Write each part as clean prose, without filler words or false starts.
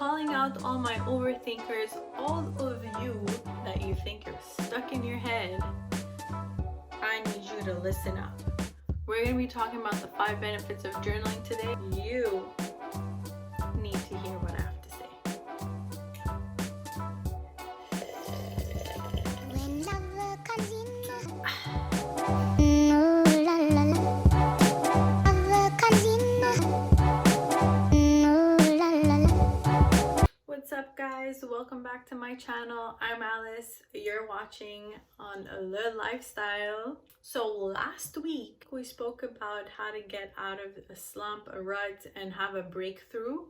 calling out all my overthinkers, all of you that you think you're stuck in your head. I need you to listen up. We're going to be talking about the 5 benefits of journaling today. You need to hear what I have to say. When love comes in, ooh la la la. Love comes in, ooh la la la. What's up, guys? Welcome back to my channel. I'm Alice. You're watching on LeLifestyle. So last week we spoke about how to get out of a slump, a rut, and have a breakthrough.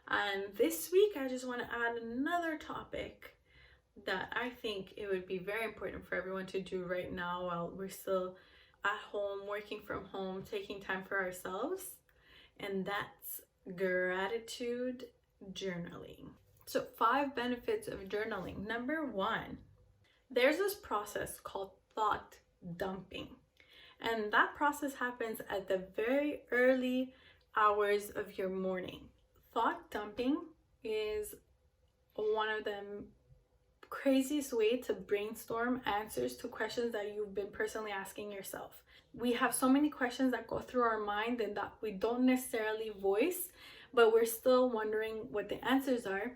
And this week I just want to add another topic that I think it would be very important for everyone to do right now while we're still at home, working from home, taking time for ourselves, and that's gratitude journaling. So 5 benefits of journaling. Number 1, there's this process called thought dumping, and that process happens at the very early hours of your morning. Thought dumping is one of the craziest way to brainstorm answers to questions that you've been personally asking yourself. We have so many questions that go through our mind and that we don't necessarily voice, but we're still wondering what the answers are.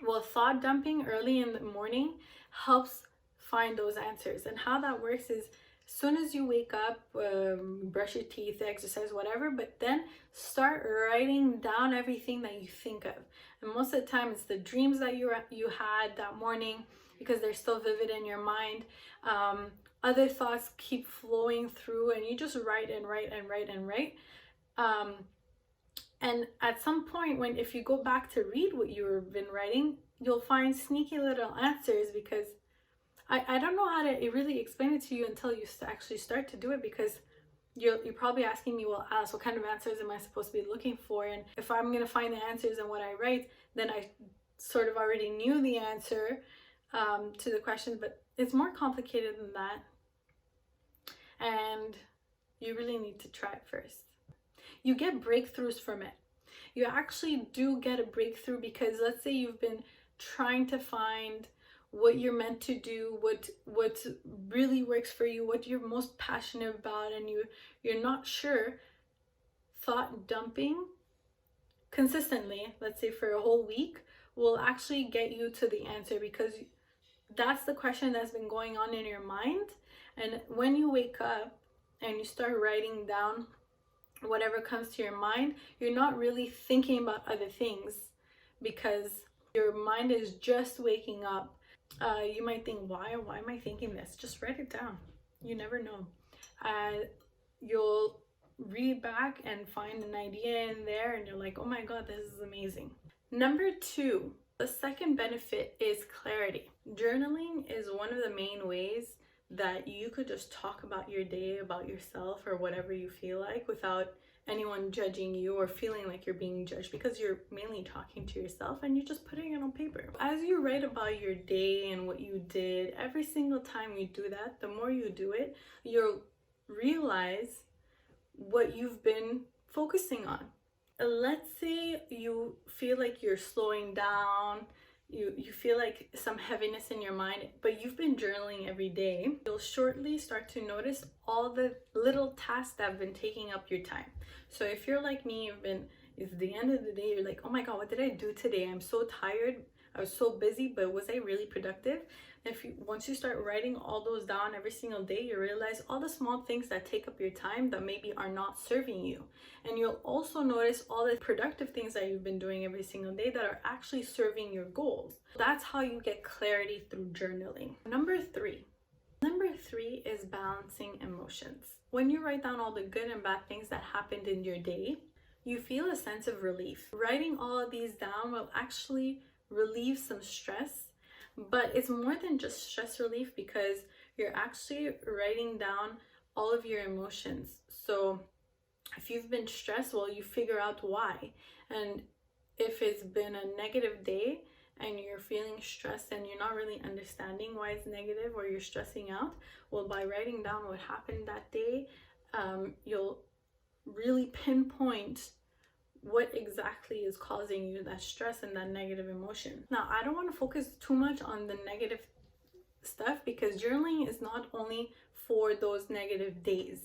Well, thought dumping early in the morning helps find those answers. And how that works is as soon as you wake up, brush your teeth, exercise, whatever, but then start writing down everything that you think of. And most of the time it's the dreams that you had that morning because they're still vivid in your mind. Other thoughts keep flowing through and you just write and write and write and write. And at some point, if you go back to read what you've been writing, you'll find sneaky little answers, because I don't know how to really explain it to you until you actually start to do it, because you're probably asking me, well, Alice, what kind of answers am I supposed to be looking for? And if I'm going to find the answers in what I write, then I sort of already knew the answer to the question, but it's more complicated than that. And you really need to try it first. You get breakthroughs from it. You actually do get a breakthrough, because let's say you've been trying to find what you're meant to do, what really works for you, what you're most passionate about, and you're not sure. Thought dumping consistently, let's say for a whole week, will actually get you to the answer, because that's the question that's been going on in your mind. And when you wake up and you start writing down whatever comes to your mind, you're not really thinking about other things, because your mind is just waking up. You might think, why am I thinking this? Just write it down. You never know. You'll read back and find an idea in there and you're like, oh my god, this is amazing. Number 2, the second benefit is clarity. Journaling is one of the main ways that you could just talk about your day, about yourself, or whatever you feel like, without anyone judging you or feeling like you're being judged, because you're mainly talking to yourself and you're just putting it on paper. As you write about your day and what you did, every single time you do that, the more you do it, you'll realize what you've been focusing on. Let's say you feel like you're slowing down, you feel like some heaviness in your mind, but you've been journaling every day. You'll shortly start to notice all the little tasks that have been taking up your time. So if you're like me, it's the end of the day, you're like, oh my god, what did I do today? I'm so tired, I was so busy, but was I really productive? Once you start writing all those down every single day, you realize all the small things that take up your time that maybe are not serving you. And you'll also notice all the productive things that you've been doing every single day that are actually serving your goals. That's how you get clarity through journaling. Number 3 is balancing emotions. When you write down all the good and bad things that happened in your day, you feel a sense of relief. Writing all of these down will actually relieve some stress. But it's more than just stress relief, because you're actually writing down all of your emotions. So if you've been stressed, well, you figure out why. And if it's been a negative day and you're feeling stressed and you're not really understanding why it's negative, or you're stressing out, well, by writing down what happened that day, you'll really pinpoint what exactly is causing you that stress and that negative emotion. Now, I don't want to focus too much on the negative stuff, because journaling is not only for those negative days,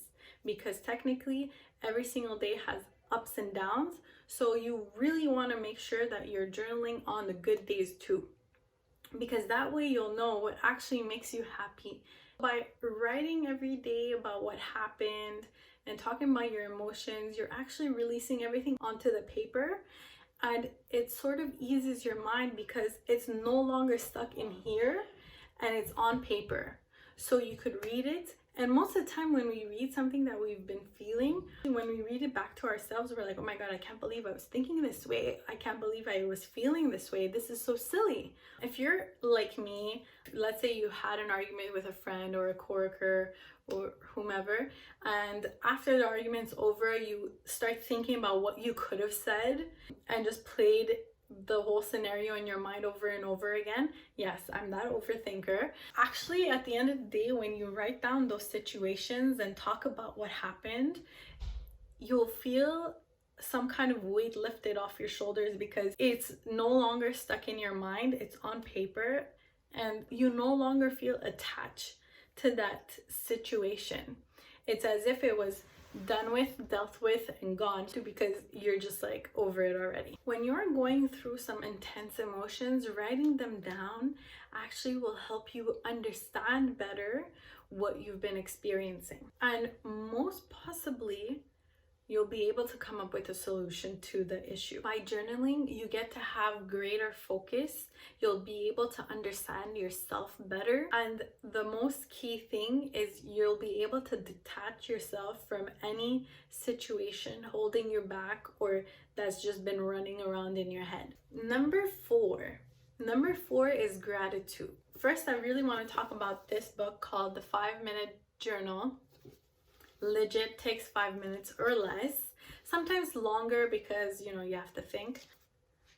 because technically every single day has ups and downs. So you really want to make sure that you're journaling on the good days too, because that way you'll know what actually makes you happy. By writing every day about what happened and talking about your emotions, you're actually releasing everything onto the paper, and it sort of eases your mind because it's no longer stuck in here and it's on paper. So you could read it. And most of the time when we read something that we've been feeling, when we read it back to ourselves, we're like, oh my God, I can't believe I was thinking this way. I can't believe I was feeling this way. This is so silly. If you're like me, let's say you had an argument with a friend or a coworker or whomever, and after the argument's over, you start thinking about what you could have said and just played the whole scenario in your mind over and over again. Yes, I'm that overthinker. Actually, at the end of the day, when you write down those situations and talk about what happened, you'll feel some kind of weight lifted off your shoulders, because it's no longer stuck in your mind, it's on paper, and you no longer feel attached to that situation. It's as if it was done with, dealt with, and gone to, because you're just like over it already. When you're going through some intense emotions, writing them down actually will help you understand better what you've been experiencing, and most possibly you'll be able to come up with a solution to the issue. By journaling, you get to have greater focus. You'll be able to understand yourself better. And the most key thing is you'll be able to detach yourself from any situation holding you back or that's just been running around in your head. Number four is gratitude. First, I really want to talk about this book called The 5-Minute Journal. Legit takes 5 minutes or less, sometimes longer because you have to think.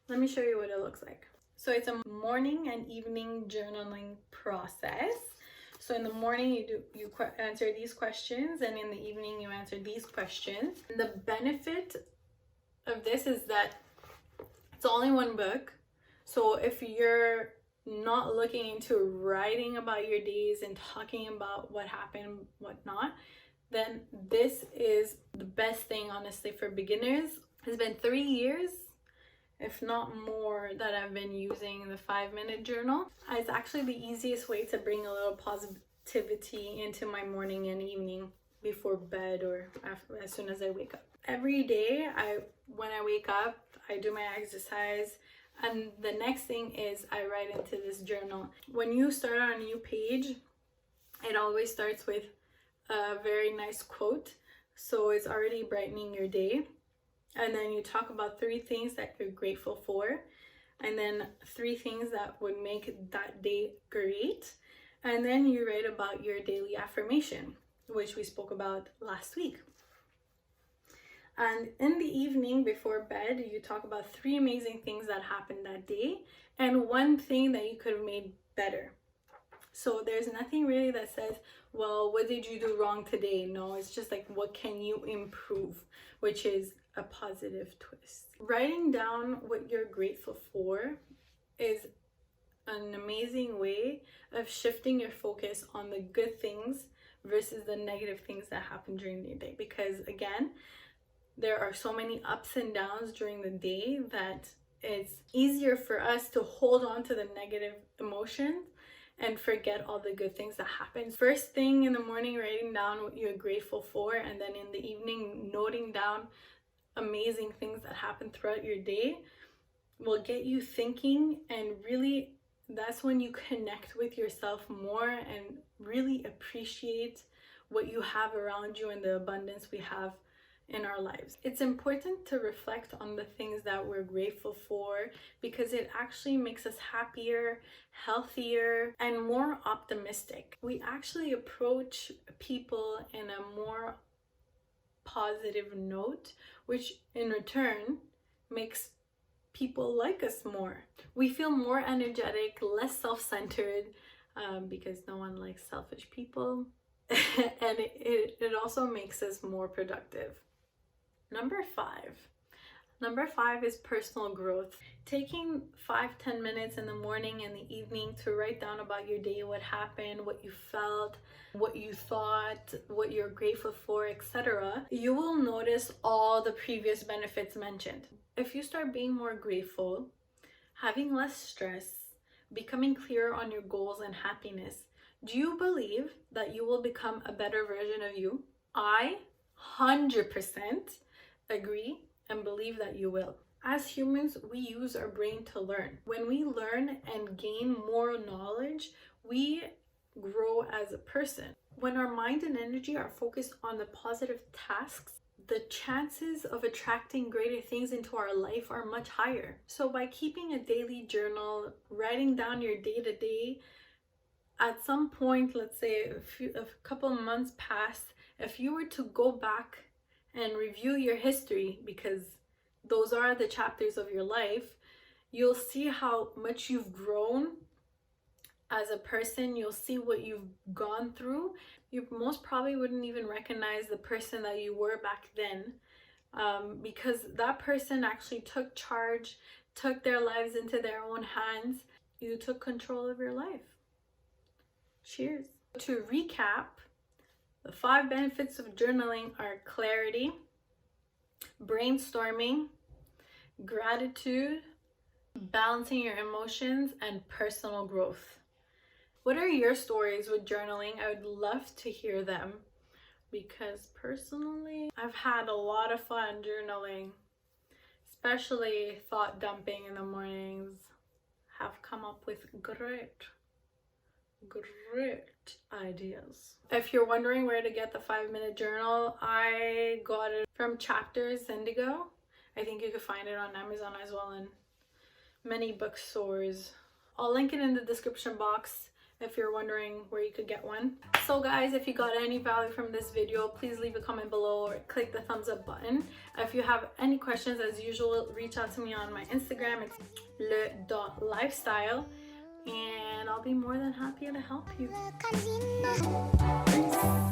Let me show you what it looks like. So it's a morning and evening journaling process. So in the morning you answer these questions, and in the evening you answer these questions. And the benefit of this is that it's only one book. So if you're not looking into writing about your days and talking about what happened, whatnot, then this is the best thing, honestly, for beginners. It's been 3 years, if not more, that I've been using the 5-minute journal. It's actually the easiest way to bring a little positivity into my morning and evening before bed or as soon as I wake up. Every day, when I wake up, I do my exercise, and the next thing is I write into this journal. When you start on a new page, it always starts with a very nice quote, so it's already brightening your day. And then you talk about 3 things that you're grateful for, and then 3 things that would make that day great. And then you write about your daily affirmation, which we spoke about last week. And in the evening before bed, you talk about 3 amazing things that happened that day and 1 thing that you could have made better. So there's nothing really that says, well, what did you do wrong today? No, it's just like, what can you improve, which is a positive twist. Writing down what you're grateful for is an amazing way of shifting your focus on the good things versus the negative things that happen during the day. Because again, there are so many ups and downs during the day that it's easier for us to hold on to the negative emotions and forget all the good things that happen. First thing in the morning, writing down what you're grateful for, and then in the evening, noting down amazing things that happen throughout your day will get you thinking, and really that's when you connect with yourself more and really appreciate what you have around you and the abundance we have in our lives. It's important to reflect on the things that we're grateful for, because it actually makes us happier, healthier, and more optimistic. We actually approach people in a more positive note, which in return makes people like us more. We feel more energetic, less self-centered, because no one likes selfish people. And it also makes us more productive. Number Number 5 is personal growth. Taking 5-10 minutes in the morning and the evening to write down about your day, what happened, what you felt, what you thought, what you're grateful for, etc. You will notice all the previous benefits mentioned. If you start being more grateful, having less stress, becoming clearer on your goals and happiness, do you believe that you will become a better version of you? I 100% agree and believe that you will. As humans, we use our brain to learn. When we learn and gain more knowledge, we grow as a person. When our mind and energy are focused on the positive tasks, the chances of attracting greater things into our life are much higher. So by keeping a daily journal, writing down your day-to-day, at some point, let's say a couple months past, if you were to go back and review your history, because those are the chapters of your life, you'll see how much you've grown as a person. You'll see what you've gone through. You most probably wouldn't even recognize the person that you were back then, because that person actually took charge, took their lives into their own hands. You took control of your life. Cheers. To recap, the 5 benefits of journaling are clarity, brainstorming, gratitude, balancing your emotions, and personal growth. What are your stories with journaling? I would love to hear them, because personally, I've had a lot of fun journaling, especially thought dumping in the mornings. Have come up with great ideas. If you're wondering where to get the 5-minute journal, I got it from Chapters Indigo. I think you could find it on Amazon as well, and many bookstores. I'll link it in the description box if you're wondering where you could get one. So guys, if you got any value from this video, please leave a comment below or click the thumbs up button. If you have any questions, as usual, reach out to me on my Instagram. It's LeLifestyle, and I'll be more than happy to help you.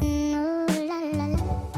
Ooh, la, la, la.